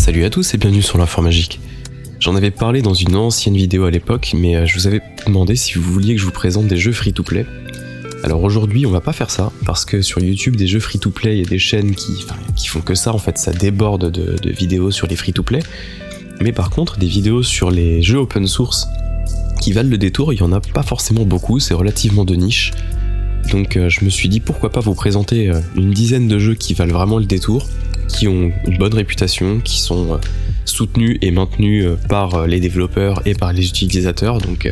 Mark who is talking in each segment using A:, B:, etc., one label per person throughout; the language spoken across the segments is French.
A: Salut à tous et bienvenue sur l'Info Magique. J'en avais parlé dans une ancienne vidéo à l'époque, mais je vous avais demandé si vous vouliez que je vous présente des jeux free-to-play. Alors aujourd'hui on va pas faire ça, parce que sur YouTube des jeux free-to-play, il y a des chaînes qui font que ça, en fait ça déborde de vidéos sur les free-to-play. Mais par contre des vidéos sur les jeux open source qui valent le détour, il y en a pas forcément beaucoup, c'est relativement de niche. Donc je me suis dit pourquoi pas vous présenter une dizaine de jeux qui valent vraiment le détour, qui ont une bonne réputation, qui sont soutenus et maintenus par les développeurs et par les utilisateurs. Donc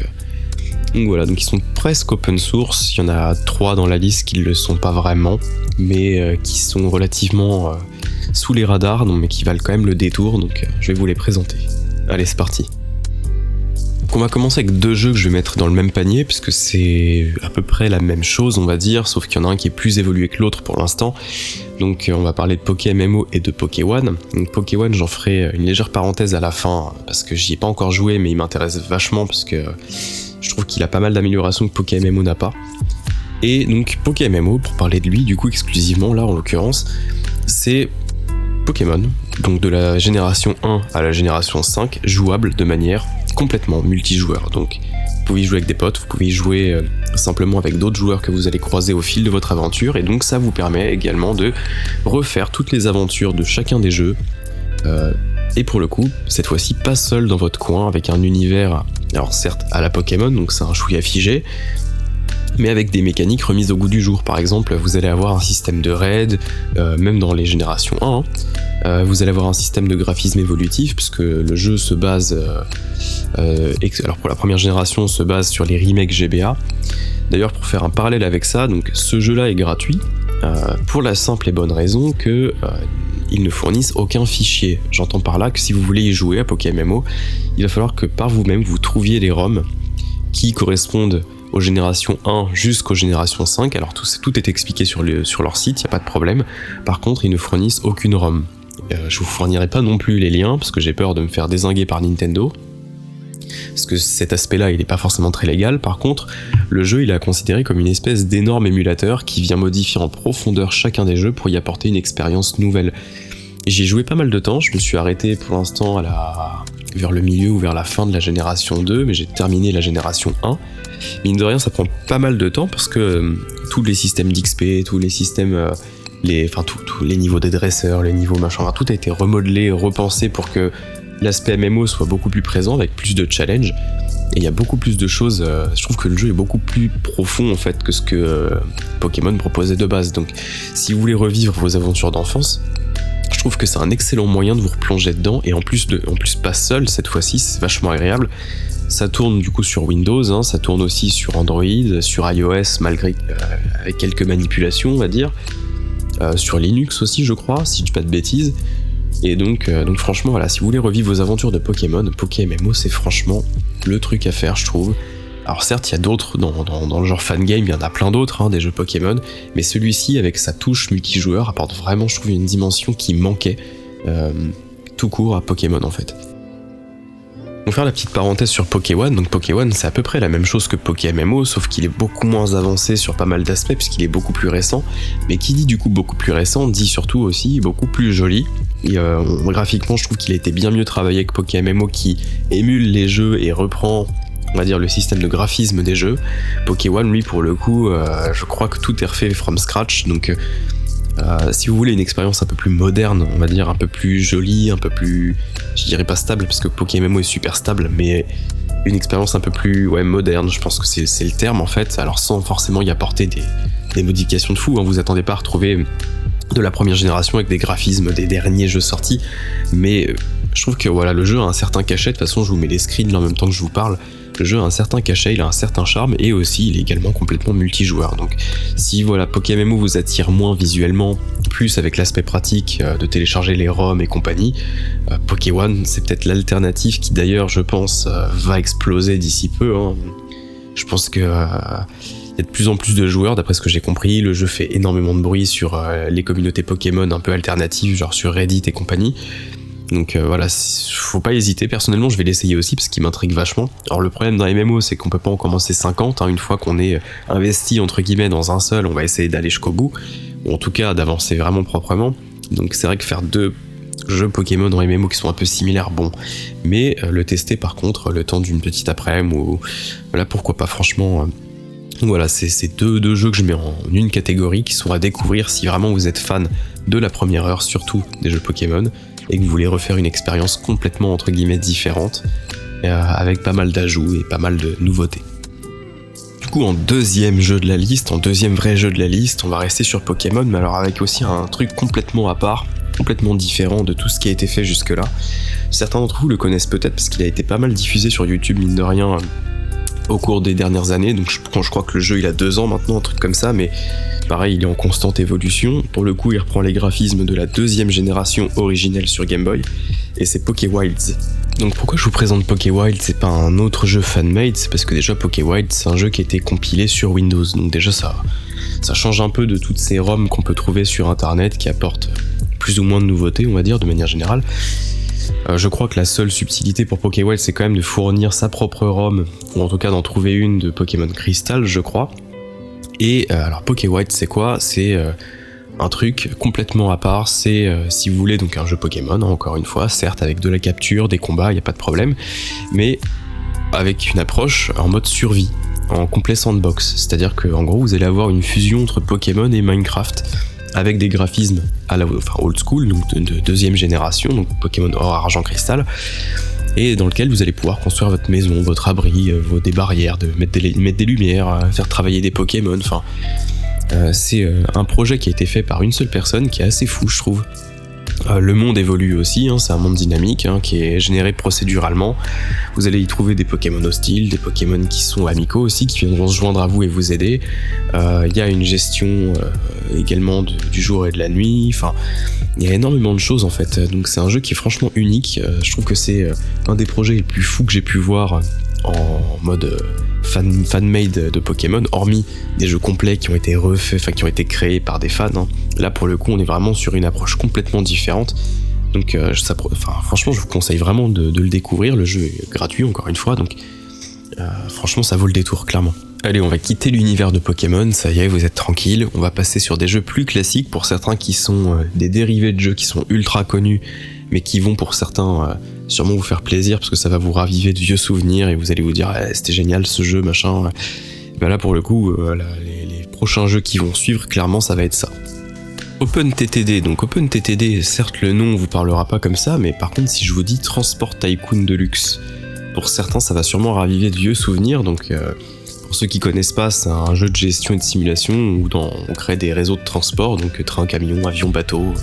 A: voilà, donc ils sont presque open source. Il y en a 3 dans la liste qui ne le sont pas vraiment, mais qui sont relativement sous les radars, mais qui valent quand même le détour. Donc je vais vous les présenter. Allez, c'est parti. On va commencer avec 2 jeux que je vais mettre dans le même panier, puisque c'est à peu près la même chose, on va dire, sauf qu'il y en a un qui est plus évolué que l'autre pour l'instant. Donc on va parler de PokéMMO et de Pokéone. Donc Pokéone, j'en ferai une légère parenthèse à la fin, parce que j'y ai pas encore joué, mais il m'intéresse vachement, parce que je trouve qu'il a pas mal d'améliorations que PokéMMO n'a pas. Et donc PokéMMO, pour parler de lui, du coup exclusivement, là en l'occurrence, c'est Pokémon, donc de la génération 1 à la génération 5, jouable de manière complètement multijoueur. Donc vous pouvez y jouer avec des potes, vous pouvez y jouer simplement avec d'autres joueurs que vous allez croiser au fil de votre aventure, et donc ça vous permet également de refaire toutes les aventures de chacun des jeux, et pour le coup, cette fois-ci pas seul dans votre coin, avec un univers, alors certes à la Pokémon, donc c'est un chouïa figé, mais avec des mécaniques remises au goût du jour. Par exemple, vous allez avoir un système de raid, même dans les générations 1, vous allez avoir un système de graphisme évolutif, puisque le jeu se base, alors pour la première génération, se base sur les remakes GBA. D'ailleurs, pour faire un parallèle avec ça, donc ce jeu-là est gratuit, pour la simple et bonne raison que ils ne fournissent aucun fichier. J'entends par là que si vous voulez y jouer à PokéMMO, il va falloir que par vous-même vous trouviez les ROM qui correspondent aux générations 1 jusqu'aux générations 5, alors tout est expliqué sur leur site, il n'y a pas de problème. Par contre, ils ne fournissent aucune ROM. Je vous fournirai pas non plus les liens, parce que j'ai peur de me faire dézinguer par Nintendo, parce que cet aspect-là, il n'est pas forcément très légal. Par contre, le jeu, il est considéré comme une espèce d'énorme émulateur qui vient modifier en profondeur chacun des jeux pour y apporter une expérience nouvelle. J'y ai joué pas mal de temps, je me suis arrêté pour l'instant vers le milieu ou vers la fin de la génération 2, mais j'ai terminé la génération 1. Mine de rien, ça prend pas mal de temps, parce que tous les systèmes d'XP, tous les systèmes, tous les niveaux des dresseurs, les niveaux machin, tout a été remodelé, repensé pour que l'aspect MMO soit beaucoup plus présent, avec plus de challenge. Et il y a beaucoup plus de choses, je trouve que le jeu est beaucoup plus profond en fait que ce que Pokémon proposait de base. Donc si vous voulez revivre vos aventures d'enfance, je trouve que c'est un excellent moyen de vous replonger dedans, et en plus pas seul cette fois-ci, c'est vachement agréable. Ça tourne du coup sur Windows, ça tourne aussi sur Android, sur iOS, malgré avec quelques manipulations on va dire, sur Linux aussi je crois, si je dis pas de bêtises. Et donc franchement voilà, si vous voulez revivre vos aventures de Pokémon, PokéMMO c'est franchement le truc à faire je trouve. Alors certes il y a d'autres dans le genre fangame, il y en a plein d'autres des jeux Pokémon, mais celui-ci avec sa touche multijoueur apporte vraiment je trouve une dimension qui manquait tout court à Pokémon en fait. On va faire la petite parenthèse sur Pokéone. Donc Pokéone c'est à peu près la même chose que PokéMMO, sauf qu'il est beaucoup moins avancé sur pas mal d'aspects puisqu'il est beaucoup plus récent. Mais qui dit du coup beaucoup plus récent dit surtout aussi beaucoup plus joli. Et graphiquement je trouve qu'il a été bien mieux travaillé que PokéMMO qui émule les jeux et reprend on va dire le système de graphisme des jeux. Pokéone lui pour le coup je crois que tout est refait from scratch, donc si vous voulez une expérience un peu plus moderne, on va dire un peu plus jolie, un peu plus, je dirais pas stable parce que PokéMMO est super stable, mais une expérience un peu plus moderne, je pense que c'est le terme en fait, alors sans forcément y apporter des modifications de fou, vous attendez pas à retrouver de la première génération avec des graphismes des derniers jeux sortis, mais je trouve que voilà, le jeu a un certain cachet, de toute façon je vous mets les screens en même temps que je vous parle. Le jeu a un certain cachet, il a un certain charme, et aussi il est également complètement multijoueur. Donc si voilà, PokéMMO vous attire moins visuellement, plus avec l'aspect pratique de télécharger les ROM et compagnie, Pokéone c'est peut-être l'alternative qui d'ailleurs je pense va exploser d'ici peu. Je pense que il y a de plus en plus de joueurs, d'après ce que j'ai compris, le jeu fait énormément de bruit sur les communautés Pokémon un peu alternatives, genre sur Reddit et compagnie. Donc voilà, faut pas hésiter, personnellement je vais l'essayer aussi parce qu'il m'intrigue vachement. Alors le problème d'un MMO c'est qu'on peut pas en commencer 50, une fois qu'on est investi entre guillemets dans un seul, on va essayer d'aller jusqu'au bout, ou en tout cas d'avancer vraiment proprement. Donc c'est vrai que faire 2 jeux Pokémon en MMO qui sont un peu similaires, bon. Mais le tester par contre, le temps d'une petite après-midi, ou voilà, pourquoi pas, franchement. Voilà, c'est deux jeux que je mets en une catégorie qui sont à découvrir si vraiment vous êtes fan de la première heure, surtout des jeux Pokémon, et que vous voulez refaire une expérience complètement entre guillemets différente, avec pas mal d'ajouts et pas mal de nouveautés. Du coup, en deuxième jeu de la liste, en deuxième vrai jeu de la liste, on va rester sur Pokémon, mais alors avec aussi un truc complètement à part, complètement différent de tout ce qui a été fait jusque-là. Certains d'entre vous le connaissent peut-être parce qu'il a été pas mal diffusé sur YouTube, mine de rien, au cours des dernières années. Donc je crois que le jeu il a 2 ans maintenant, un truc comme ça, mais pareil, il est en constante évolution. Pour le coup, il reprend les graphismes de la 2e génération originelle sur Game Boy, et c'est Pokewilds. Donc pourquoi je vous présente Pokewilds, c'est pas un autre jeu fan-made, c'est parce que déjà Pokewilds c'est un jeu qui a été compilé sur Windows, donc déjà ça change un peu de toutes ces ROM qu'on peut trouver sur internet qui apportent plus ou moins de nouveautés, on va dire, de manière générale. Je crois que la seule subtilité pour Pokewilds c'est quand même de fournir sa propre ROM, ou en tout cas d'en trouver une de Pokémon Crystal, je crois. Et alors Pokewilds c'est quoi ? C'est un truc complètement à part, c'est si vous voulez donc un jeu Pokémon, hein, encore une fois, certes avec de la capture, des combats, y a pas de problème, mais avec une approche en mode survie, en complet sandbox, c'est-à-dire que en gros vous allez avoir une fusion entre Pokémon et Minecraft, avec des graphismes à la old school, donc de 2e génération, donc Pokémon Or, Argent, Cristal, et dans lequel vous allez pouvoir construire votre maison, votre abri, des barrières, mettre des lumières, faire travailler des Pokémon, enfin... c'est un projet qui a été fait par une seule personne qui est assez fou, je trouve. Le monde évolue aussi, hein, c'est un monde dynamique qui est généré procéduralement. Vous allez y trouver des Pokémon hostiles, des Pokémon qui sont amicaux aussi, qui viendront se joindre à vous et vous aider. Il y a une gestion également du jour et de la nuit, enfin il y a énormément de choses en fait. Donc c'est un jeu qui est franchement unique. Je trouve que c'est un des projets les plus fous que j'ai pu voir en mode fan-made de Pokémon, hormis des jeux complets qui ont été refaits, enfin qui ont été créés par des fans. Hein. Là pour le coup on est vraiment sur une approche complètement différente. Donc franchement je vous conseille vraiment de le découvrir. Le jeu est gratuit encore une fois, donc franchement ça vaut le détour clairement. Allez, on va quitter l'univers de Pokémon, ça y est, vous êtes tranquille. On va passer sur des jeux plus classiques pour certains qui sont des dérivés de jeux qui sont ultra connus, mais qui vont pour certains sûrement vous faire plaisir parce que ça va vous raviver de vieux souvenirs et vous allez vous dire c'était génial ce jeu, machin. Ben là pour le coup, les prochains jeux qui vont suivre, clairement ça va être ça. OpenTTD, donc OpenTTD, certes le nom vous parlera pas comme ça, mais par contre si je vous dis Transport Tycoon Deluxe, pour certains ça va sûrement raviver de vieux souvenirs, donc pour ceux qui connaissent pas, c'est un jeu de gestion et de simulation où on crée des réseaux de transport, donc train, camion, avion, bateau,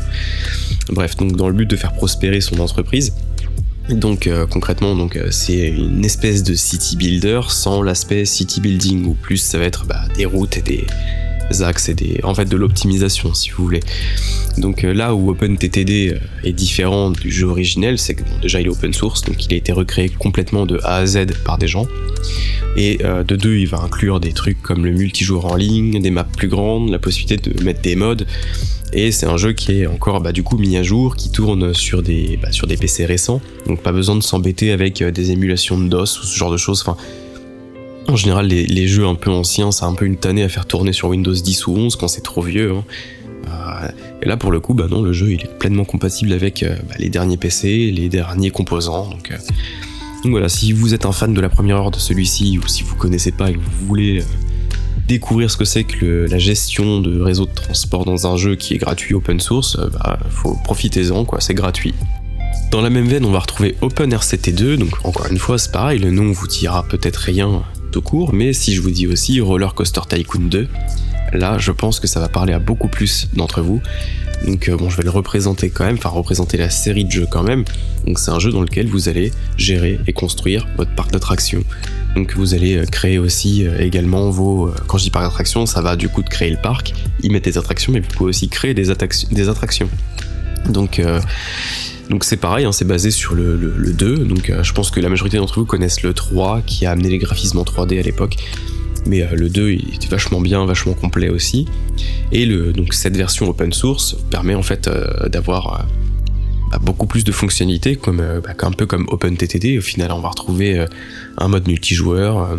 A: bref, donc dans le but de faire prospérer son entreprise. Donc concrètement, c'est une espèce de city builder sans l'aspect city building, où plus ça va être des routes et des axes et en fait de l'optimisation si vous voulez. Donc là où OpenTTD est différent du jeu originel, c'est que déjà il est open source, donc il a été recréé complètement de A à Z par des gens. Et de deux, il va inclure des trucs comme le multijoueur en ligne, des maps plus grandes, la possibilité de mettre des mods. Et c'est un jeu qui est encore du coup mis à jour, qui tourne sur des PC récents, donc pas besoin de s'embêter avec des émulations de DOS ou ce genre de choses. Enfin, en général, les jeux un peu anciens, c'est un peu une tannée à faire tourner sur Windows 10 ou 11 quand c'est trop vieux. Et là, pour le coup, non, le jeu il est pleinement compatible avec les derniers PC, les derniers composants. Donc voilà, si vous êtes un fan de la première heure de celui-ci, ou si vous connaissez pas et que vous voulez découvrir ce que c'est que la gestion de réseau de transport dans un jeu qui est gratuit open source, profitez-en, c'est gratuit. Dans la même veine, on va retrouver OpenRCT2, donc encore une fois, c'est pareil, le nom vous dira peut-être rien tout court, mais si je vous dis aussi Roller Coaster Tycoon 2, là, je pense que ça va parler à beaucoup plus d'entre vous. Donc je vais le représenter quand même, représenter la série de jeux quand même. Donc c'est un jeu dans lequel vous allez gérer et construire votre parc d'attractions. Donc vous allez créer aussi également quand je dis parc d'attractions, ça va du coup de créer le parc, y mettre des attractions, mais vous pouvez aussi créer des attractions. Donc c'est pareil, c'est basé sur le 2, donc je pense que la majorité d'entre vous connaissent le 3 qui a amené les graphismes en 3D à l'époque. Mais le 2 il était vachement bien, vachement complet aussi. Et donc cette version open source permet en fait d'avoir beaucoup plus de fonctionnalités, un peu comme OpenTTD. Au final on va retrouver un mode multijoueur,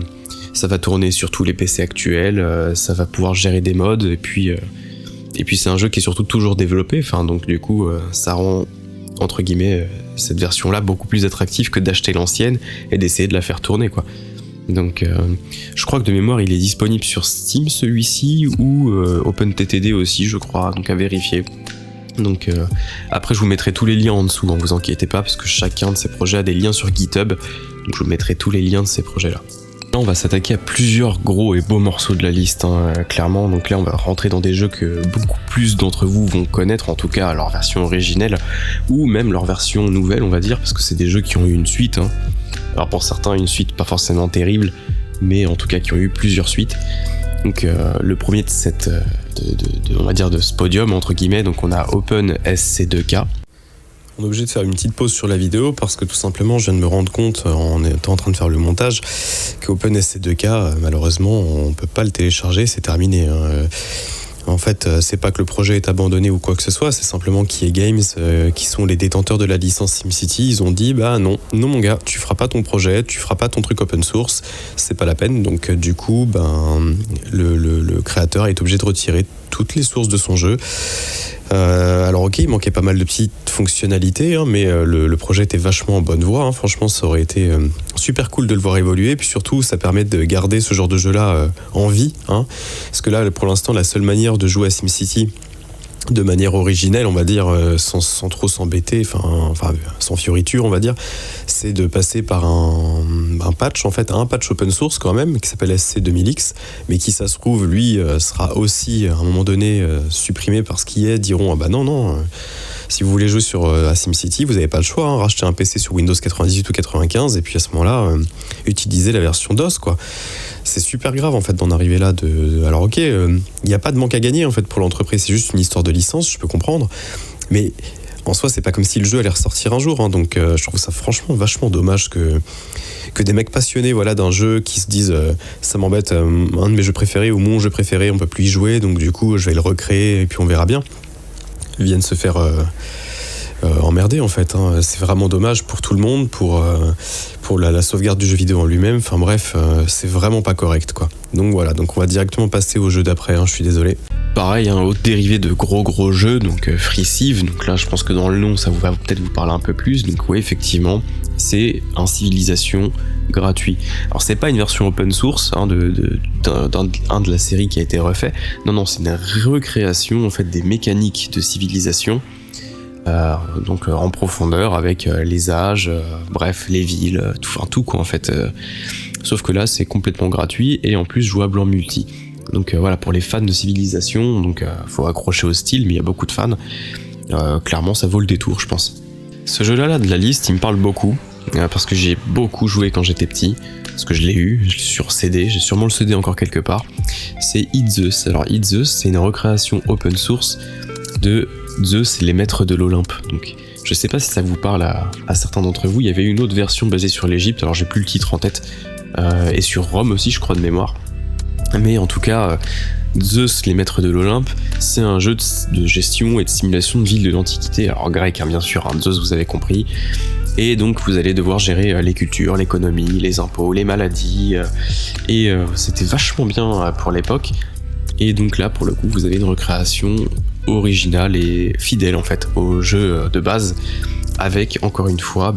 A: ça va tourner sur tous les PC actuels, ça va pouvoir gérer des mods, et puis c'est un jeu qui est surtout toujours développé, donc du coup ça rend entre guillemets, cette version-là beaucoup plus attractive que d'acheter l'ancienne et d'essayer de la faire tourner, quoi. Donc je crois que de mémoire il est disponible sur Steam celui-ci ou OpenTTD aussi je crois, donc à vérifier. Donc après je vous mettrai tous les liens en dessous, vous inquiétez pas, parce que chacun de ces projets a des liens sur GitHub, donc je vous mettrai tous les liens de ces projets là. Là on va s'attaquer à plusieurs gros et beaux morceaux de la liste, clairement, donc là on va rentrer dans des jeux que beaucoup plus d'entre vous vont connaître, en tout cas leur version originelle, ou même leur version nouvelle on va dire, parce que c'est des jeux qui ont eu une suite, Alors pour certains une suite pas forcément terrible, mais en tout cas qui ont eu plusieurs suites. Donc le premier de cette, on va dire de ce podium entre guillemets, donc on a OpenSC2K. On est obligé de faire une petite pause sur la vidéo parce que tout simplement je viens de me rendre compte en étant en train de faire le montage que OpenSC2K malheureusement on peut pas le télécharger, c'est terminé. En fait, c'est pas que le projet est abandonné ou quoi que ce soit, c'est simplement qu'EA Games, qui sont les détenteurs de la licence SimCity, ils ont dit non mon gars, tu feras pas ton projet, tu feras pas ton truc open source, c'est pas la peine. Donc du coup, le créateur est obligé de retirer toutes les sources de son jeu. Alors ok, il manquait pas mal de petites fonctionnalités, mais le projet était vachement en bonne voie. Franchement, ça aurait été super cool de le voir évoluer. Puis surtout, ça permet de garder ce genre de jeu-là en vie. Parce que là, pour l'instant, la seule manière de jouer à SimCity de manière originelle, on va dire, sans trop s'embêter, enfin sans fioriture, on va dire, c'est de passer par un patch, en fait, un patch open source quand même, qui s'appelle SC2000X, mais qui, ça se trouve, lui, sera aussi, à un moment donné, supprimé parce qu'EA diront, non, si vous voulez jouer à SimCity, vous n'avez pas le choix, racheter un PC sur Windows 98 ou 95, et puis à ce moment-là, utiliser la version DOS, quoi. C'est super grave en fait d'en arriver là. Alors ok, il n'y a pas de manque à gagner en fait pour l'entreprise, c'est juste une histoire de licence, je peux comprendre, mais en soi c'est pas comme si le jeu allait ressortir un jour, donc je trouve ça franchement vachement dommage que des mecs passionnés d'un jeu qui se disent ça m'embête, un de mes jeux préférés ou mon jeu préféré, on peut plus y jouer, donc du coup je vais le recréer et puis on verra bien, viennent se faire emmerder en fait. C'est vraiment dommage pour tout le monde, pour la sauvegarde du jeu vidéo en lui-même, enfin bref, c'est vraiment pas correct quoi. Donc voilà, donc on va directement passer au jeu d'après, je suis désolé. Pareil, un autre dérivé de gros jeux, donc FreeCiv, donc là je pense que dans le nom ça va peut-être vous parler un peu plus, donc oui effectivement, c'est un Civilization gratuit. Alors c'est pas une version open source de la série qui a été refait, non c'est une recréation en fait des mécaniques de Civilization, donc en profondeur avec les âges, bref les villes, tout quoi en fait, sauf que là c'est complètement gratuit et en plus jouable en multi. Donc voilà, pour les fans de Civilization, donc faut accrocher au style, mais il y a beaucoup de fans, clairement ça vaut le détour je pense. Ce jeu là de la liste il me parle beaucoup, parce que j'ai beaucoup joué quand j'étais petit, parce que je l'ai eu sur CD, j'ai sûrement le CD encore quelque part. C'est Eat Zeus. Alors Eat Zeus c'est une recréation open source de Zeus et les maîtres de l'Olympe. Donc je sais pas si ça vous parle à certains d'entre vous, il y avait une autre version basée sur l'Égypte, alors j'ai plus le titre en tête, et sur Rome aussi je crois de mémoire. Mais en tout cas, Zeus, les maîtres de l'Olympe, c'est un jeu de gestion et de simulation de ville de l'Antiquité, alors grec bien sûr, Zeus vous avez compris, et donc vous allez devoir gérer les cultures, l'économie, les impôts, les maladies, et c'était vachement bien pour l'époque, et donc là pour le coup vous avez une recréation originale et fidèle en fait au jeu de base, avec encore une fois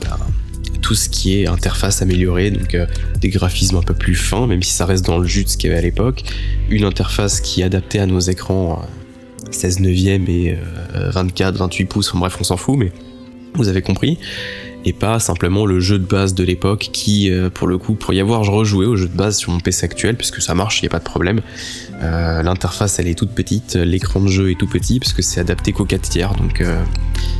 A: tout ce qui est interface améliorée, donc des graphismes un peu plus fins, même si ça reste dans le jus de ce qu'il y avait à l'époque, une interface qui est adaptée à nos écrans 16 neuvième et 24, 28 pouces, enfin bref on s'en fout, mais vous avez compris, et pas simplement le jeu de base de l'époque qui, pour le coup, pour y avoir rejoué au jeu de base sur mon PC actuel, puisque ça marche, il n'y a pas de problème, l'interface elle est toute petite, l'écran de jeu est tout petit, parce que c'est adapté qu'aux 4 tiers, donc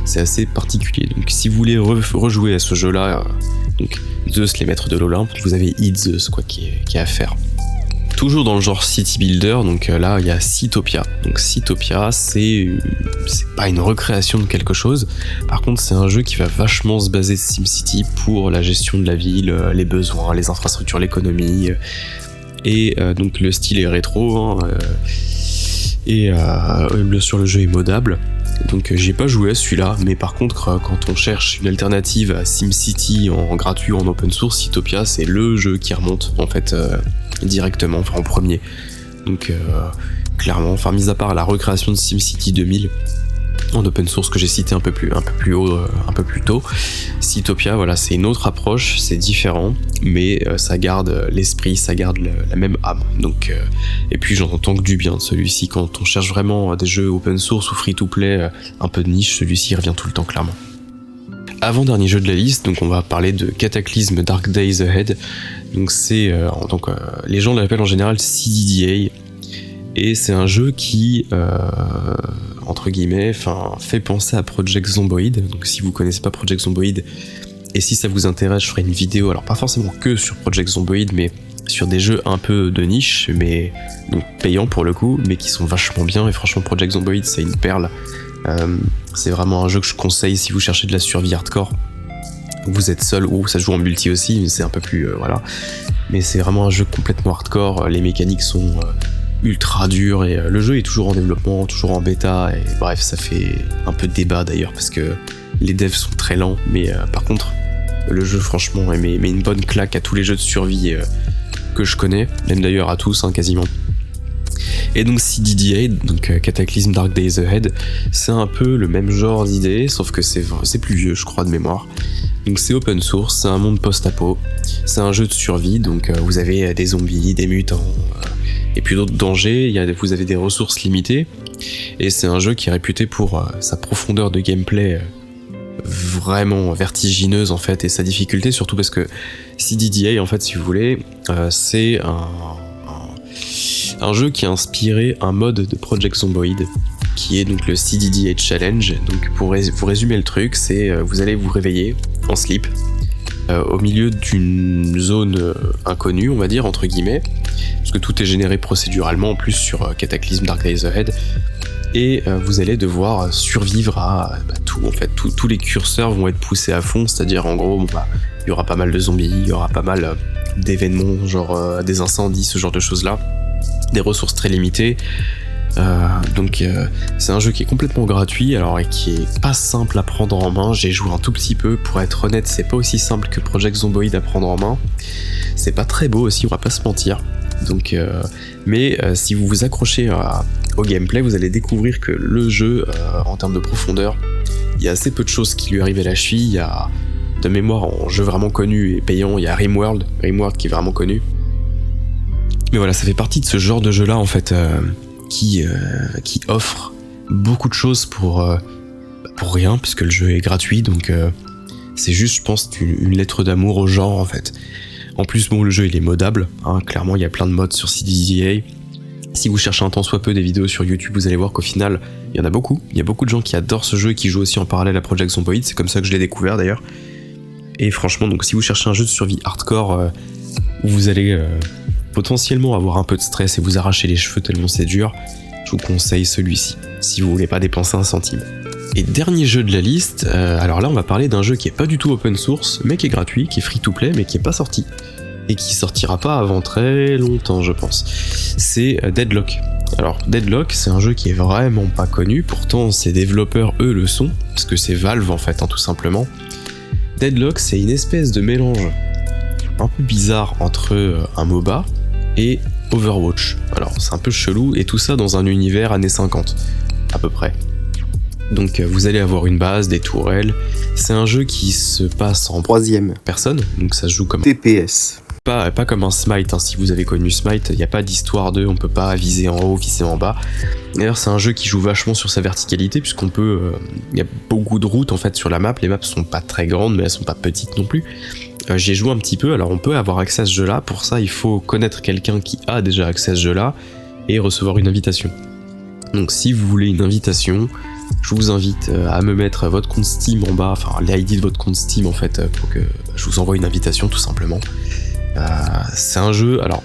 A: c'est assez particulier. Donc si vous voulez rejouer à ce jeu là, donc Zeus les maîtres de l'Olympe, vous avez Eat Zeus quoi, qui est à faire. Toujours dans le genre city builder, donc là il y a Citytopia. Donc Citytopia c'est pas une recréation de quelque chose, par contre c'est un jeu qui va vachement se baser sur SimCity pour la gestion de la ville, les besoins, les infrastructures, l'économie, et donc le style est rétro, et bien sûr le jeu est modable. Donc j'ai pas joué à celui-là, mais par contre quand on cherche une alternative à SimCity en gratuit ou en open source, Citytopia c'est le jeu qui remonte en fait directement, enfin en premier. Donc clairement, mis à part la recréation de SimCity 2000, en open source que j'ai cité un peu plus haut, un peu plus tôt. Seatopia, voilà, c'est une autre approche, c'est différent, mais ça garde l'esprit, ça garde la même âme. Donc, et puis j'en entends que du bien de celui-ci. Quand on cherche vraiment des jeux open source ou free-to-play un peu de niche, celui-ci revient tout le temps clairement. Avant-dernier jeu de la liste, donc on va parler de Cataclysm Dark Days Ahead. Donc c'est les gens l'appellent en général CDDA. Et c'est un jeu qui, entre guillemets, fait penser à Project Zomboid. Donc si vous connaissez pas Project Zomboid, et si ça vous intéresse, je ferai une vidéo, alors pas forcément que sur Project Zomboid, mais sur des jeux un peu de niche, mais donc payants pour le coup, mais qui sont vachement bien. Et franchement, Project Zomboid, c'est une perle. C'est vraiment un jeu que je conseille si vous cherchez de la survie hardcore. Vous êtes seul, ou ça se joue en multi aussi, mais c'est un peu plus... voilà. Mais c'est vraiment un jeu complètement hardcore, les mécaniques sont... ultra dur et le jeu est toujours en développement, toujours en bêta et bref ça fait un peu de débat d'ailleurs parce que les devs sont très lents mais par contre le jeu franchement met une bonne claque à tous les jeux de survie que je connais, même d'ailleurs à tous quasiment. Et donc CDDA, donc Cataclysm Dark Days Ahead, c'est un peu le même genre d'idée sauf que c'est plus vieux je crois de mémoire. Donc c'est open source, c'est un monde post-apo, c'est un jeu de survie donc vous avez des zombies, des mutants et puis d'autres dangers, vous avez des ressources limitées, et c'est un jeu qui est réputé pour sa profondeur de gameplay vraiment vertigineuse en fait, et sa difficulté, surtout parce que CDDA en fait si vous voulez, c'est un jeu qui a inspiré un mode de Project Zomboid, qui est donc le CDDA Challenge. Donc pour vous résumer le truc, c'est vous allez vous réveiller en slip, au milieu d'une zone inconnue, on va dire, entre guillemets, parce que tout est généré procéduralement en plus sur Cataclysm Dark Days Ahead, et vous allez devoir survivre à tout, en fait, tous les curseurs vont être poussés à fond, c'est-à-dire en gros, il y aura pas mal de zombies, il y aura pas mal d'événements, genre des incendies, ce genre de choses-là, des ressources très limitées. Donc c'est un jeu qui est complètement gratuit, alors et qui est pas simple à prendre en main. J'ai joué un tout petit peu, pour être honnête, c'est pas aussi simple que Project Zomboid à prendre en main. C'est pas très beau aussi, on va pas se mentir. Donc, mais si vous vous accrochez au gameplay, vous allez découvrir que le jeu, en termes de profondeur, il y a assez peu de choses qui lui arrivent à la cheville. Il y a de mémoire en jeu vraiment connu et payant, il y a Rimworld qui est vraiment connu. Mais voilà, ça fait partie de ce genre de jeu là en fait. Qui offre beaucoup de choses pour rien, puisque le jeu est gratuit, donc c'est juste, je pense, une lettre d'amour au genre en fait. En plus, bon, le jeu il est modable, clairement il y a plein de mods sur CDDA. Si vous cherchez un tant soit peu des vidéos sur YouTube, vous allez voir qu'au final, il y en a beaucoup. Il y a beaucoup de gens qui adorent ce jeu et qui jouent aussi en parallèle à Project Zomboid, c'est comme ça que je l'ai découvert d'ailleurs. Et franchement, donc si vous cherchez un jeu de survie hardcore où vous allez potentiellement avoir un peu de stress et vous arracher les cheveux tellement c'est dur, je vous conseille celui-ci, si vous voulez pas dépenser un centime. Et dernier jeu de la liste, alors là on va parler d'un jeu qui est pas du tout open source, mais qui est gratuit, qui est free to play, mais qui est pas sorti, et qui sortira pas avant très longtemps je pense. C'est Deadlock. Alors Deadlock, c'est un jeu qui est vraiment pas connu, pourtant ses développeurs eux le sont, parce que c'est Valve en fait, tout simplement. Deadlock, c'est une espèce de mélange un peu bizarre entre un MOBA et Overwatch. Alors c'est un peu chelou, et tout ça dans un univers années 50 à peu près. Donc vous allez avoir une base, des tourelles. C'est un jeu qui se passe en troisième personne, donc ça se joue comme
B: TPS.
A: Pas comme un Smite, si vous avez connu Smite, il n'y a pas d'histoire de on peut pas viser en haut, viser en bas. D'ailleurs c'est un jeu qui joue vachement sur sa verticalité, puisqu'on peut... il y a beaucoup de routes en fait sur la map, les maps sont pas très grandes mais elles sont pas petites non plus. J'y ai joué un petit peu, alors on peut avoir accès à ce jeu là, pour ça il faut connaître quelqu'un qui a déjà accès à ce jeu là et recevoir une invitation. Donc si vous voulez une invitation, je vous invite à me mettre votre compte Steam en bas, enfin l'ID de votre compte Steam en fait, pour que je vous envoie une invitation tout simplement. C'est un jeu, alors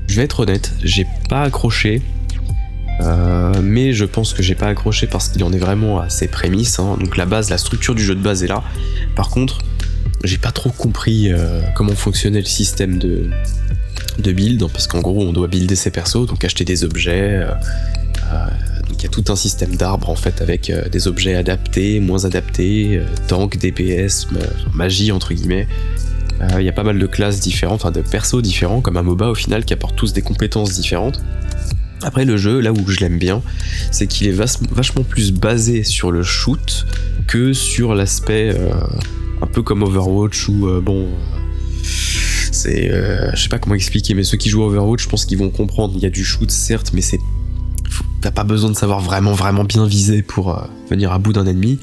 A: je vais être honnête, j'ai pas accroché, mais je pense que j'ai pas accroché parce qu'il en est vraiment à ses prémices, donc la base, la structure du jeu de base est là. Par contre, j'ai pas trop compris comment fonctionnait le système de build, parce qu'en gros on doit builder ses persos, donc acheter des objets, donc il y a tout un système d'arbres en fait avec des objets adaptés, moins adaptés, tank, DPS, magie entre guillemets. Il y a pas mal de classes différentes, de persos différents, comme un MOBA au final, qui apportent tous des compétences différentes. Après le jeu, là où je l'aime bien, c'est qu'il est vachement plus basé sur le shoot que sur l'aspect un peu comme Overwatch où c'est je sais pas comment expliquer, mais ceux qui jouent à Overwatch, je pense qu'ils vont comprendre. Il y a du shoot certes, mais t'as pas besoin de savoir vraiment bien viser pour venir à bout d'un ennemi.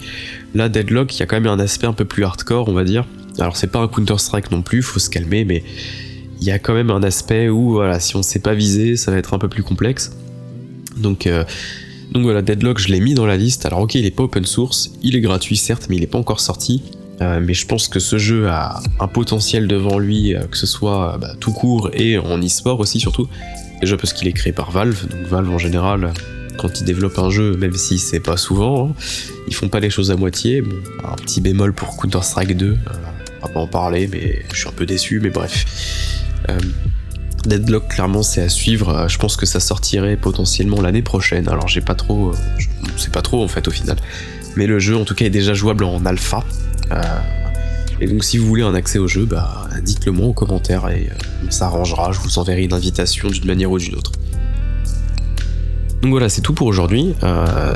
A: Là, Deadlock, il y a quand même un aspect un peu plus hardcore, on va dire. Alors c'est pas un Counter-Strike non plus, faut se calmer, mais il y a quand même un aspect où voilà, si on sait pas viser, ça va être un peu plus complexe. Donc voilà, Deadlock, je l'ai mis dans la liste. Alors ok, il est pas open source, il est gratuit certes, mais il est pas encore sorti. Mais je pense que ce jeu a un potentiel devant lui, que ce soit tout court et en e-sport aussi surtout. Déjà parce qu'il est créé par Valve, donc Valve en général, quand ils développent un jeu, même si c'est pas souvent, ils font pas les choses à moitié. Bon, un petit bémol pour Counter-Strike 2, on va pas en parler, mais je suis un peu déçu, mais bref. Deadlock, clairement, c'est à suivre. Je pense que ça sortirait potentiellement l'année prochaine. Alors, je sais pas trop en fait au final. Mais le jeu, en tout cas, est déjà jouable en alpha. Et donc, si vous voulez un accès au jeu, dites-le moi en commentaire et on s'arrangera. Je vous enverrai une invitation d'une manière ou d'une autre. Donc voilà, c'est tout pour aujourd'hui.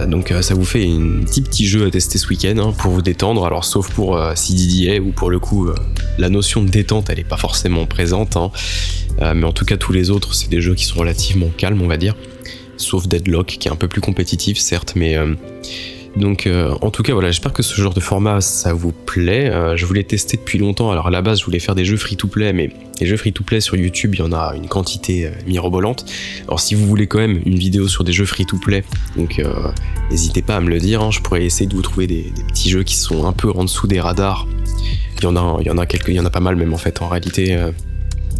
A: Donc ça vous fait un petit jeu à tester ce week-end pour vous détendre. Alors sauf pour CDDA où pour le coup la notion de détente elle est pas forcément présente. Mais en tout cas tous les autres c'est des jeux qui sont relativement calmes on va dire. Sauf Deadlock qui est un peu plus compétitif certes, mais donc en tout cas voilà, j'espère que ce genre de format ça vous plaît. Je voulais tester depuis longtemps. Alors à la base je voulais faire des jeux free-to-play, mais les jeux free-to-play sur YouTube il y en a une quantité mirobolante. Alors si vous voulez quand même une vidéo sur des jeux free-to-play, donc n'hésitez pas à me le dire, je pourrais essayer de vous trouver des petits jeux qui sont un peu en dessous des radars. Il y en a pas mal même en fait en réalité.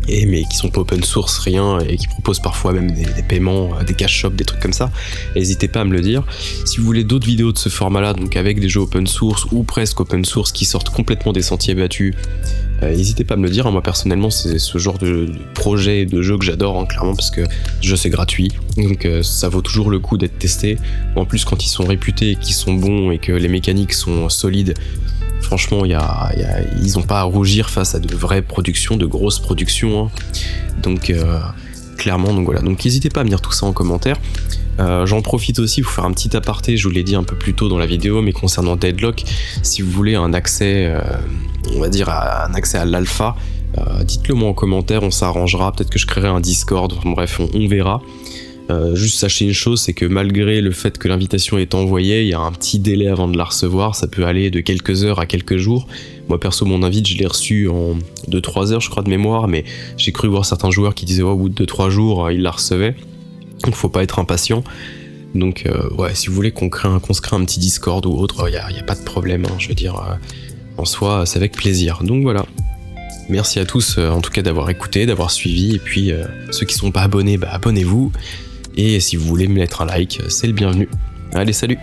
A: Mais qui sont pas open source, rien, et qui proposent parfois même des paiements, des cash shops, des trucs comme ça, n'hésitez pas à me le dire. Si vous voulez d'autres vidéos de ce format-là, donc avec des jeux open source ou presque open source qui sortent complètement des sentiers battus, n'hésitez pas à me le dire. Moi personnellement, c'est ce genre de projet, de jeu que j'adore, clairement, parce que déjà c'est gratuit, donc ça vaut toujours le coup d'être testé. En plus, quand ils sont réputés, qu'ils sont bons et que les mécaniques sont solides, franchement, ils n'ont pas à rougir face à de vraies productions, de grosses productions. Donc, clairement, donc voilà. Donc, n'hésitez pas à me dire tout ça en commentaire. J'en profite aussi pour faire un petit aparté, je vous l'ai dit un peu plus tôt dans la vidéo, mais concernant Deadlock, si vous voulez un accès, on va dire, un accès à l'alpha, dites-le moi en commentaire, on s'arrangera. Peut-être que je créerai un Discord, bref, on verra. Juste sachez une chose, c'est que malgré le fait que l'invitation est envoyée, il y a un petit délai avant de la recevoir, ça peut aller de quelques heures à quelques jours. Moi perso mon invite je l'ai reçu en 2-3 heures je crois de mémoire, mais j'ai cru voir certains joueurs qui disaient au bout de 2-3 jours ils la recevaient, donc faut pas être impatient. Donc ouais, si vous voulez qu'on se crée un petit Discord ou autre, il y a pas de problème, je veux dire, en soi c'est avec plaisir. Donc voilà. Merci à tous en tout cas d'avoir écouté, d'avoir suivi, et puis ceux qui sont pas abonnés, abonnez-vous. Et si vous voulez me mettre un like, c'est le bienvenu. Allez, salut!